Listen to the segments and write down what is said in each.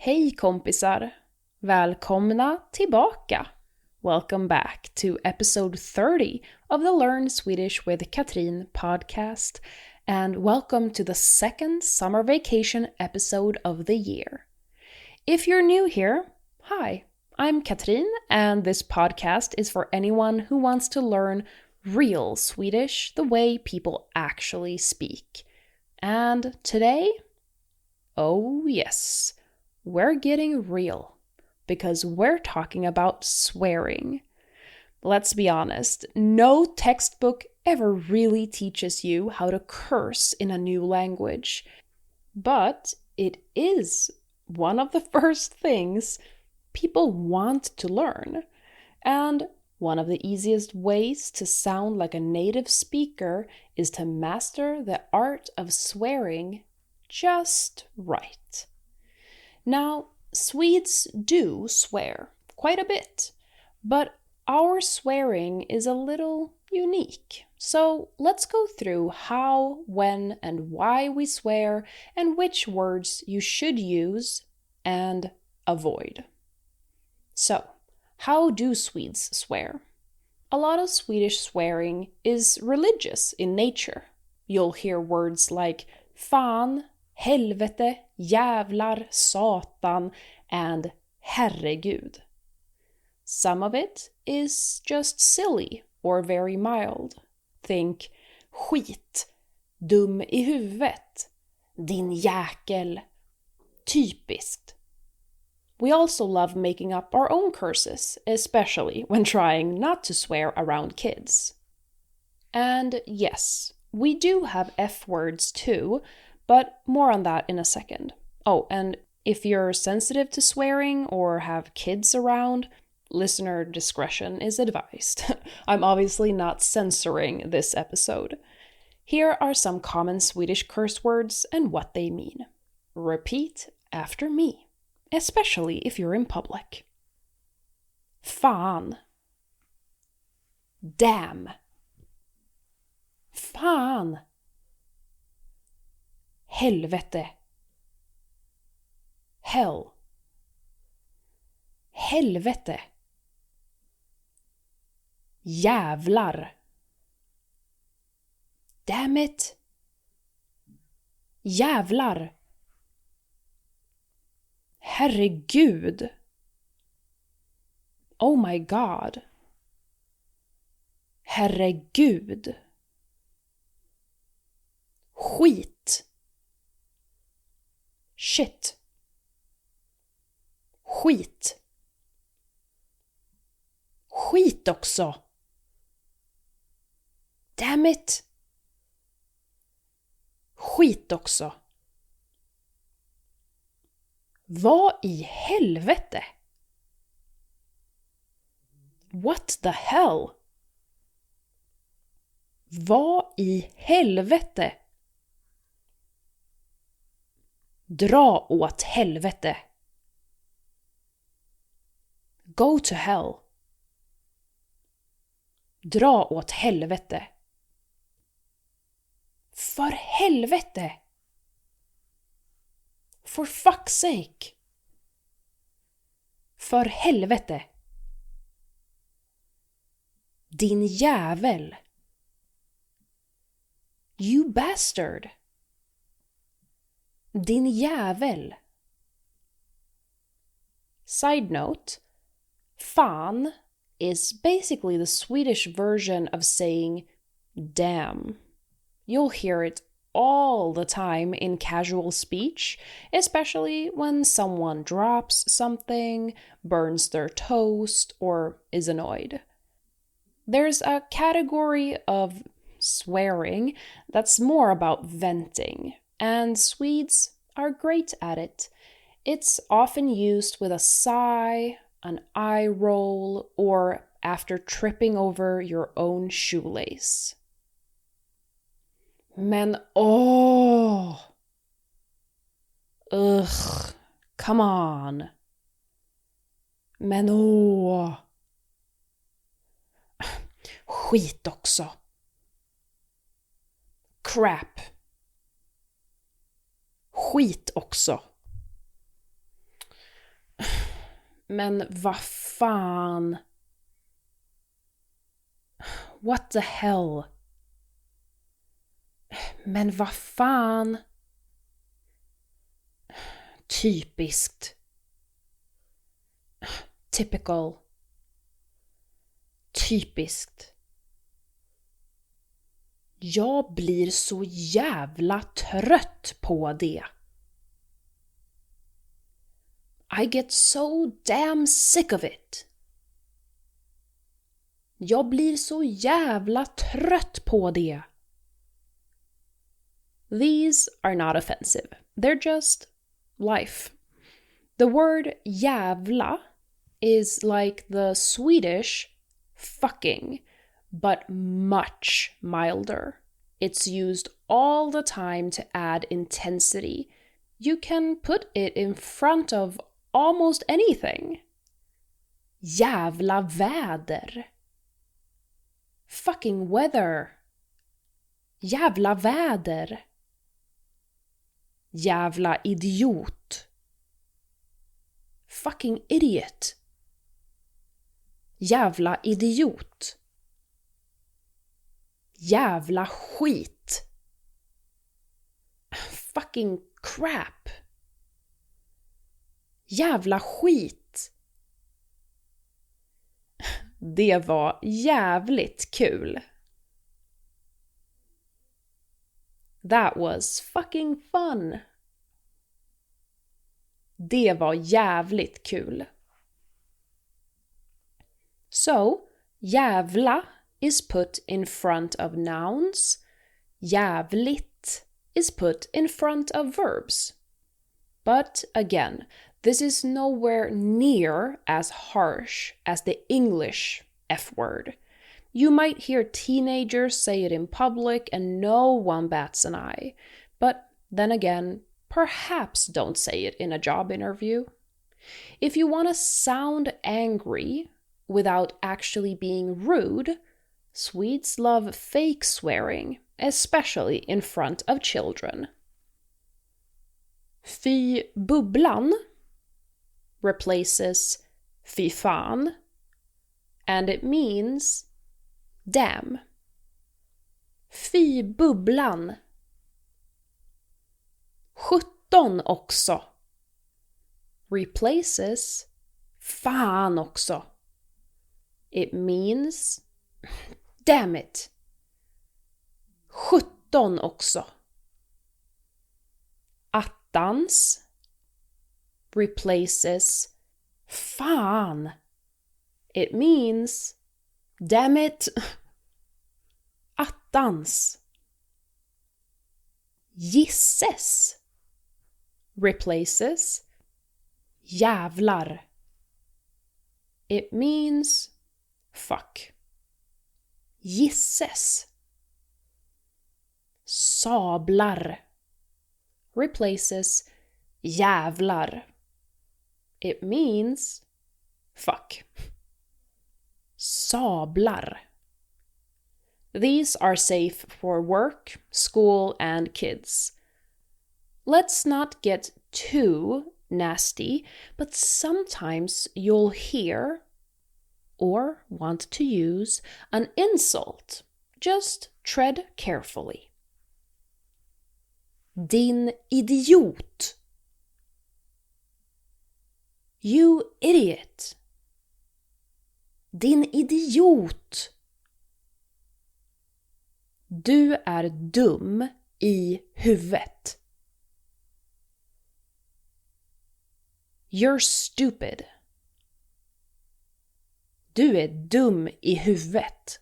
Hej kompisar! Välkomna tillbaka! Welcome back to episode 30 of the Learn Swedish with Katrin podcast, and welcome to the second summer vacation episode of the year. If you're new here, hi, I'm Katrin, and this podcast is for anyone who wants to learn real Swedish the way people actually speak. And today, oh yes, we're getting real because we're talking about swearing. Let's be honest, no textbook ever really teaches you how to curse in a new language, but it is one of the first things people want to learn, and one of the easiest ways to sound like a native speaker is to master the art of swearing just right. Now, Swedes do swear quite a bit, but our swearing is a little unique. So let's go through how, when, and why we swear and which words you should use and avoid. So, how do Swedes swear? A lot of Swedish swearing is religious in nature. You'll hear words like fan, helvete, jävlar, satan, and herregud. Some of it is just silly or very mild. Think skit, dum i huvudet, din jäkel, typiskt. We also love making up our own curses, especially when trying not to swear around kids. And yes, we do have F words too, but more on that in a second. Oh, and if you're sensitive to swearing or have kids around, listener discretion is advised. I'm obviously not censoring this episode. Here are some common Swedish curse words and what they mean. Repeat after me, especially if you're in public. Fan. Damn. Fan. Helvete. Hell. Helvete. Jävlar. Damn it. Jävlar. Herregud. Oh my god. Herregud. Skit. Shit. Skit. Skit också. Damn it. Skit också. Vad i helvete? What the hell? Vad i helvete? Dra åt helvete. Go to hell. Dra åt helvete. För helvete. For fuck's sake. För helvete. Din jävel. You bastard. Din jävel. Side note, fan is basically the Swedish version of saying damn. You'll hear it all the time in casual speech, especially when someone drops something, burns their toast, or is annoyed. There's a category of swearing that's more about venting, and Swedes are great at it. It's often used with a sigh, an eye roll, or after tripping over your own shoelace. Men åh! Ugh, come on. Men åh! Skit också. Crap. Skit också. Men vad fan? What the hell? Men vad fan? Typiskt. Typical. Typiskt. Jag blir så jävla trött på det. I get so damn sick of it. Jag blir så jävla trött på det. These are not offensive. They're just life. The word jävla is like the Swedish fucking, but much milder. It's used all the time to add intensity. You can put it in front of almost anything. Jävla väder. Fucking weather. Jävla väder. Jävla idiot. Fucking idiot. Jävla idiot. Jävla skit. Fucking crap. Jävla skit. Det var jävligt kul. That was fucking fun. Det var jävligt kul. So, jävla is put in front of nouns. Jävligt is put in front of verbs. But again, this is nowhere near as harsh as the English F-word. You might hear teenagers say it in public and no one bats an eye. But then again, perhaps don't say it in a job interview. If you want to sound angry without actually being rude, Swedes love fake swearing, especially in front of children. Fy bubblan replaces fy fan, and it means damn. Fy bubblan. 17 också replaces fan också. It means damn it. 17 också. Attans replaces fan. It means damn it. Attans. Gisses replaces jävlar. It means fuck. Gisses. Sablar replaces jävlar. It means fuck. Sablar. These are safe for work, school, and kids. Let's not get too nasty, but sometimes you'll hear or want to use an insult. Just tread carefully. Din idiot. You idiot. Din idiot. Du är dum i huvudet. You're stupid. Du är dum i huvudet.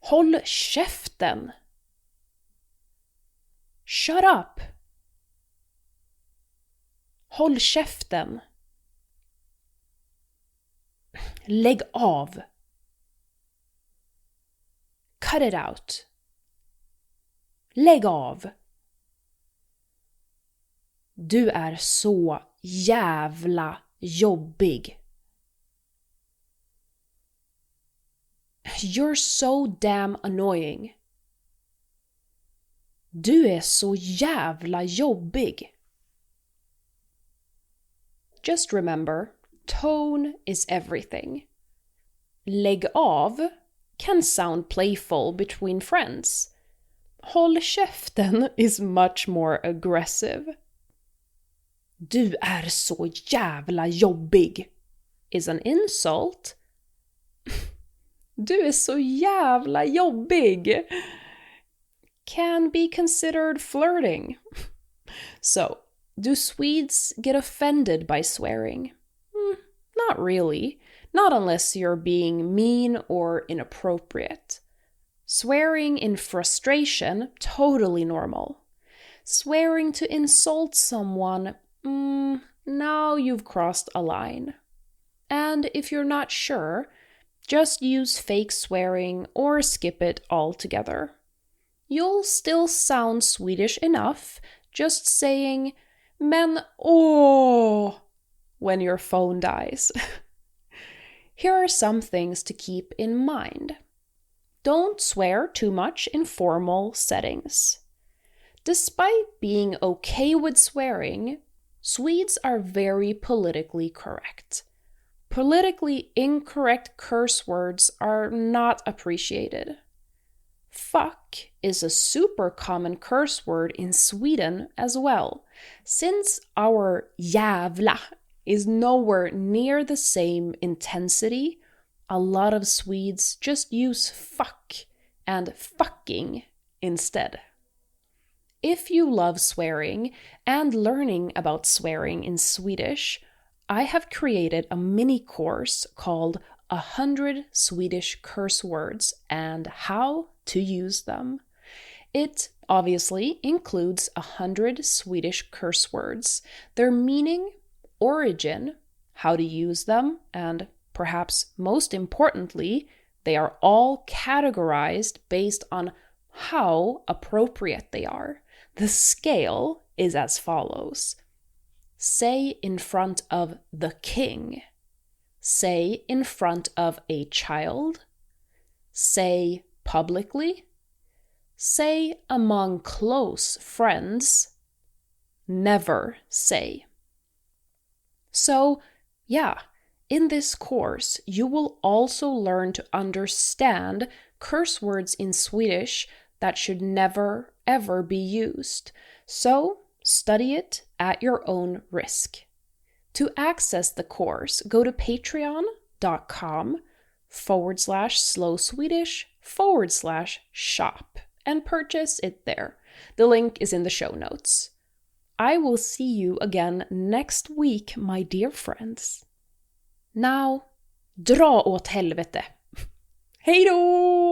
Håll käften. Shut up. Håll käften. Lägg av. Cut it out. Lägg av. Du är så jävla jobbig. You're so damn annoying. Du är så jävla jobbig. Just remember, tone is everything. Lägg av can sound playful between friends. Håll käften is much more aggressive. Du är så jävla jobbig is an insult. Du är så jävla jobbig can be considered flirting. So, do Swedes get offended by swearing? Not really. Not unless you're being mean or inappropriate. Swearing in frustration, totally normal. Swearing to insult someone, now you've crossed a line. And if you're not sure, just use fake swearing or skip it altogether. You'll still sound Swedish enough just saying "men åh" when your phone dies. Here are some things to keep in mind. Don't swear too much in formal settings. Despite being okay with swearing, Swedes are very politically correct. Politically incorrect curse words are not appreciated. Fuck is a super common curse word in Sweden as well, since our jävla is nowhere near the same intensity. A lot of Swedes just use fuck and fucking instead. If you love swearing and learning about swearing in Swedish, I have created a mini course called 100 Swedish Curse Words and How to Use Them. It obviously includes 100 Swedish curse words, their meaning, origin, how to use them, and perhaps most importantly, they are all categorized based on how appropriate they are. The scale is as follows. Say in front of the king. Say in front of a child. Say publicly. Say among close friends. Never say. So, yeah, in this course, you will also learn to understand curse words in Swedish that should never, ever be used. So, study it at your own risk. To access the course, go to patreon.com/slowswedish/shop and purchase it there. The link is in the show notes. I will see you again next week, my dear friends. Now, dra åt helvete. Hej då!